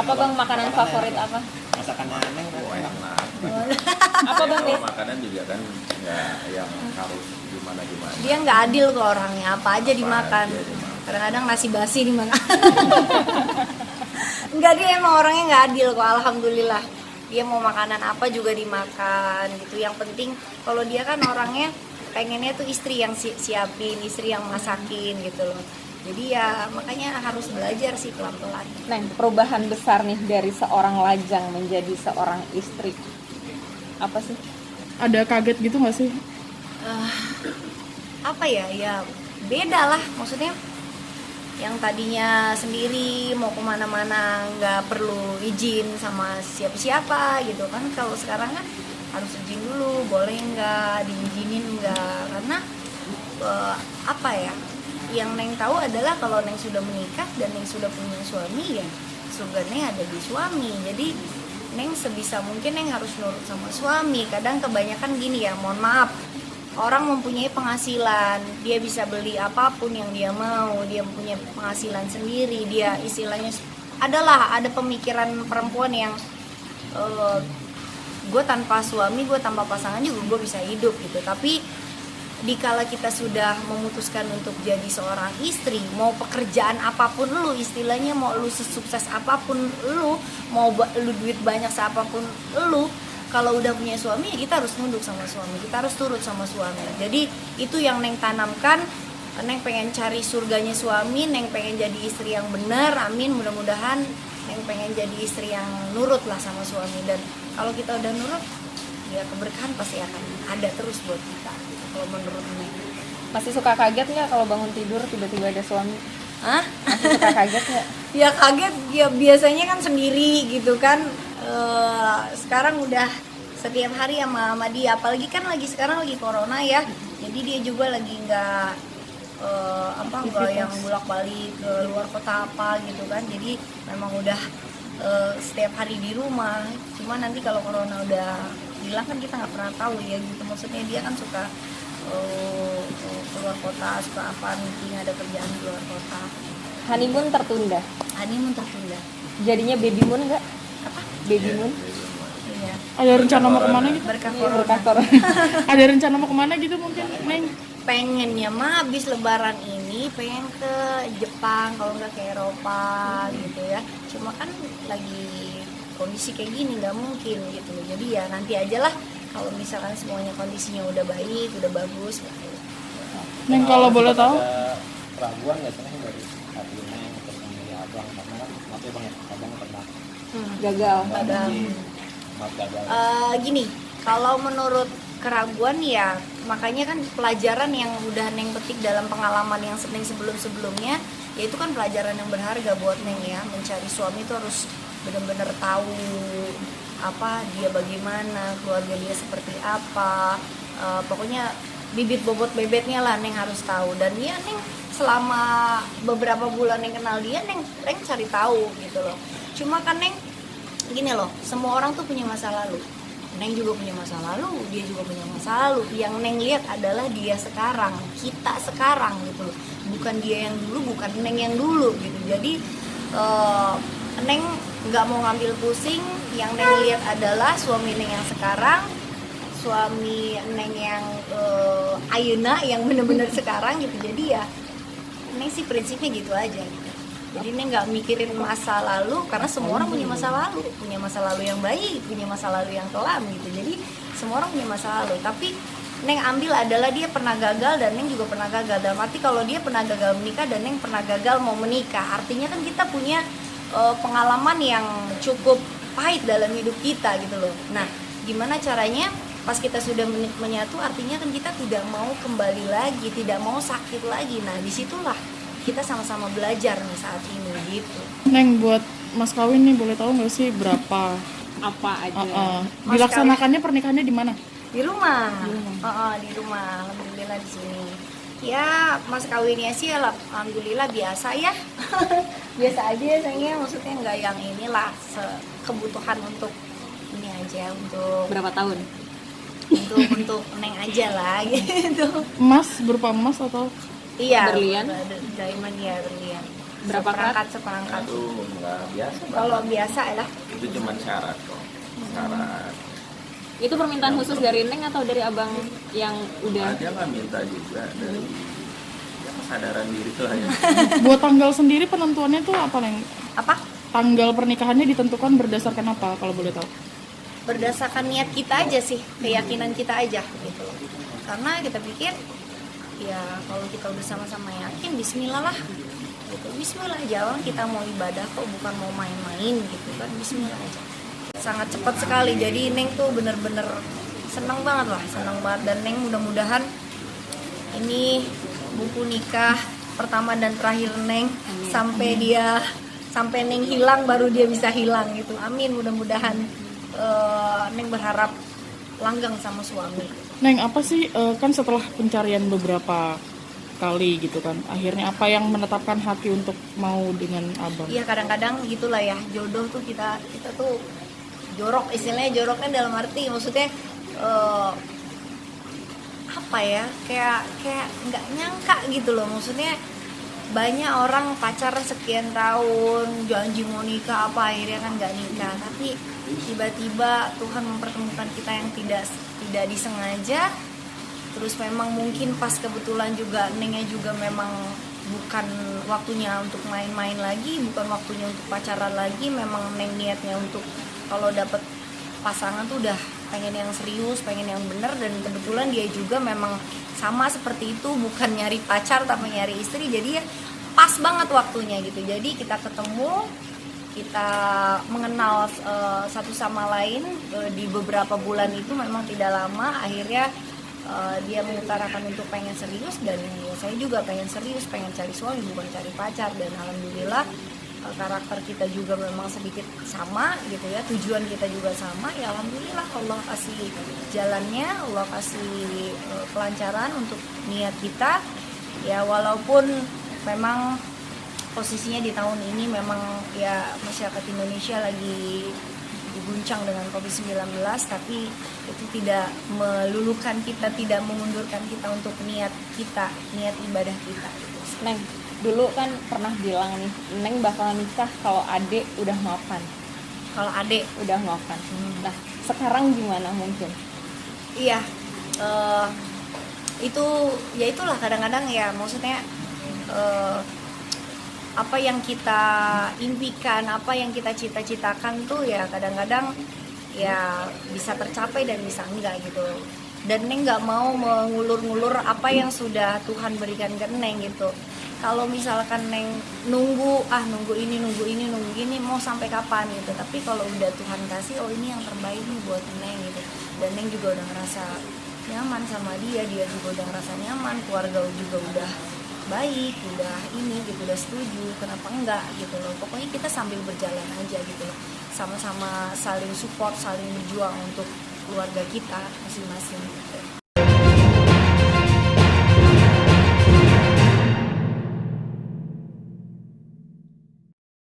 Apa Bang makanan favorit apa? Masakan Neng kan enak banget. Apa Bang nih? Kalau makanan juga kan nggak yang harus gimana. Dia nggak adil ke orangnya, apa aja dimakan. Kadang-kadang nasi basi dimakan. Enggak, dia emang orangnya nggak adil kok, alhamdulillah. Dia mau makanan apa juga dimakan gitu. Yang penting kalau dia kan orangnya pengennya tuh istri yang siapin, istri yang masakin gitu loh. Jadi ya makanya harus belajar sih pelan-pelan. Neng, perubahan besar nih dari seorang lajang menjadi seorang istri. Apa sih? Ada kaget gitu nggak sih? Apa ya beda lah, maksudnya yang tadinya sendiri mau kemana-mana nggak perlu izin sama siapa-siapa gitu kan. Kalau sekarang kan harus izin dulu, boleh nggak, diizinin nggak, karena apa ya, yang Neng tahu adalah kalau Neng sudah menikah dan Neng sudah punya suami, ya surga Neng ada di suami. Jadi Neng sebisa mungkin Neng harus nurut sama suami. Kadang kebanyakan gini ya, mohon maaf, orang mempunyai penghasilan, dia bisa beli apapun yang dia mau, dia punya penghasilan sendiri, dia istilahnya ada pemikiran perempuan yang gue tanpa suami, gue tanpa pasangan juga gue bisa hidup gitu. Tapi dikala kita sudah memutuskan untuk jadi seorang istri, mau pekerjaan apapun lu, istilahnya mau lu sesukses apapun lu, mau lu duit banyak seapapun lu, kalau udah punya suami ya kita harus nunduk sama suami, kita harus turut sama suami. Jadi itu yang Neng tanamkan. Neng pengen cari surganya suami, Neng pengen jadi istri yang benar, amin, mudah-mudahan Neng pengen jadi istri yang nurut lah sama suami. Dan kalau kita udah nurut, ya keberkahan pasti akan ada terus buat kita. Kalau menurut Neng. Masih suka kaget nggak kalau bangun tidur tiba-tiba ada suami? Hah? Masih suka kaget nggak? Ya kaget, ya biasanya kan sendiri gitu kan. Sekarang udah setiap hari sama dia, apalagi kan sekarang lagi corona ya, jadi dia juga lagi nggak yang bolak-balik ke luar kota apa gitu kan. Jadi memang udah setiap hari di rumah. Cuma nanti kalau corona udah hilang kan kita nggak pernah tahu ya gitu. Maksudnya dia kan suka keluar kota, suka apa, meeting, ada kerjaan di luar kota. Honeymoon tertunda. Honeymoon tertunda. Jadinya baby moon nggak? Apa? Baby moon. Iya. Ada rencana mau kemana gitu? Berkah Iya, corona. berkah corona. Ada rencana mau kemana gitu mungkin, Neng? Pengennya mah habis lebaran ini pengen ke Jepang, kalau nggak ke Eropa gitu ya. Cuma kan lagi kondisi kayak gini nggak mungkin gitu. Jadi ya nanti aja lah kalau misalkan semuanya kondisinya udah baik, udah bagus gitu. Neng kalau boleh tahu? Ada keraguan nggak sih Neng dari hati Neng atau dari abang, karena kan maaf ya bang ya, abang pernah Gagal. Ada maaf gagal. gini, kalau menurut keraguan ya makanya kan pelajaran yang udah Neng petik dalam pengalaman yang Neng sebelum-sebelumnya, ya itu kan pelajaran yang berharga buat Neng ya. Mencari suami itu harus benar-benar tahu apa dia bagaimana, keluarga dia seperti apa, pokoknya bibit bobot bebetnya lah Neng harus tahu. Dan ya Neng selama beberapa bulan Neng kenal dia, Neng cari tahu gitu loh. Cuma kan Neng gini loh, semua orang tuh punya masa lalu. Neng juga punya masa lalu, dia juga punya masa lalu. Yang Neng lihat adalah dia sekarang, kita sekarang gitu loh. Bukan dia yang dulu, bukan Neng yang dulu gitu. Jadi Neng nggak mau ngambil pusing. Yang Neng lihat adalah suami Neng yang sekarang, suami Neng yang ayeuna, yang bener-bener sekarang gitu. Jadi ya Neng sih prinsipnya gitu aja gitu. Jadi Neng nggak mikirin masa lalu, karena semua orang punya masa lalu yang baik, punya masa lalu yang kelam gitu. Jadi semua orang punya masa lalu, tapi Neng ambil adalah dia pernah gagal dan Neng juga pernah gagal. Dalam arti kalau dia pernah gagal menikah dan Neng pernah gagal mau menikah, artinya kan kita punya pengalaman yang cukup pahit dalam hidup kita gitu loh. Nah, gimana caranya pas kita sudah menyatu, artinya kan kita tidak mau kembali lagi, tidak mau sakit lagi. Nah, disitulah kita sama-sama belajar nih saat ini gitu. Neng, buat mas kawin nih boleh tahu nggak sih berapa? Apa aja? Mas Dilaksanakannya pernikahannya di mana? Di rumah. Di rumah. Alhamdulillah di sini. Ya, mas kawinnya sih alhamdulillah biasa ya. Biasa aja sayangnya, maksudnya nggak yang inilah kebutuhan untuk ini aja, untuk Berapa tahun? untuk Neng aja lah gitu. Emas, berupa emas atau? Iya, Berlian? diamond ya, berlian. Berapa karat? Seperangkat. Aduh, nggak biasa. Kalau biasa ya lah. Itu cuma syarat kok. Syarat. Itu permintaan khusus dari Neng atau dari abang yang udah? Dia nggak minta juga dari ya kesadaran diri tuh ya. Buat tanggal sendiri penentuannya tuh apa, Neng? Apa? Tanggal pernikahannya ditentukan berdasarkan apa kalau boleh tahu? Berdasarkan niat kita aja sih, keyakinan kita aja gitu. Karena kita pikir ya kalau kita udah sama-sama yakin, Bismillah lah. Gitu. Bismillah aja, orang kita mau ibadah kok, bukan mau main-main gitu kan. Bismillah aja. Sangat cepat sekali. Jadi Neng tuh bener-bener senang banget lah, senang banget. Dan Neng mudah-mudahan ini buku nikah pertama dan terakhir Neng. Sampai Neng hilang baru dia bisa hilang gitu. Amin, mudah-mudahan. Neng berharap langgeng sama suami. Neng, apa sih kan setelah pencarian beberapa kali gitu kan, akhirnya apa yang menetapkan hati untuk mau dengan abang? Iya, kadang-kadang gitulah ya, jodoh tuh kita tuh jorok, istilahnya joroknya dalam arti maksudnya apa ya, kayak nggak nyangka gitu loh. Maksudnya banyak orang pacaran sekian tahun, janji mau nikah apa akhirnya kan nggak nikah, tapi tiba-tiba Tuhan mempertemukan kita yang tidak disengaja. Terus memang mungkin pas kebetulan juga Nengnya juga memang bukan waktunya untuk main-main lagi, bukan waktunya untuk pacaran lagi. Memang Neng niatnya untuk kalau dapet pasangan tuh udah pengen yang serius, pengen yang bener. Dan kebetulan dia juga memang sama seperti itu, bukan nyari pacar tapi nyari istri. Jadi ya pas banget waktunya gitu. Jadi kita ketemu, kita mengenal satu sama lain di beberapa bulan itu memang tidak lama. Akhirnya dia mengutarakan untuk pengen serius, dan ya, saya juga pengen serius, pengen cari suami bukan cari pacar. Dan alhamdulillah karakter kita juga memang sedikit sama gitu ya, tujuan kita juga sama ya. Alhamdulillah Allah kasih jalannya, Allah kasih kelancaran untuk niat kita ya. Walaupun memang posisinya di tahun ini memang ya masyarakat Indonesia lagi diguncang dengan COVID-19, tapi itu tidak meluluhkan kita, tidak mengundurkan kita untuk niat ibadah kita gitu. Neng, dulu kan pernah bilang nih, Neng bakal nikah kalau adek udah mapan. Kalau adek Udah mapan. Nah, sekarang gimana mungkin? iya, itu ya itulah kadang-kadang ya, maksudnya apa yang kita impikan, apa yang kita cita-citakan tuh ya kadang-kadang ya bisa tercapai dan bisa enggak gitu. Dan Neng nggak mau mengulur-ngulur apa yang sudah Tuhan berikan ke Neng gitu. Kalau misalkan Neng nunggu ini mau sampai kapan gitu. Tapi kalau udah Tuhan kasih, oh ini yang terbaik nih buat Neng gitu. Dan Neng juga udah ngerasa nyaman sama dia juga udah ngerasa nyaman, keluarga juga udah baik, udah ini gitu, udah setuju, kenapa enggak gitu loh. Pokoknya kita sambil berjalan aja gitu loh, sama-sama saling support, saling berjuang untuk keluarga kita masing-masing gitu.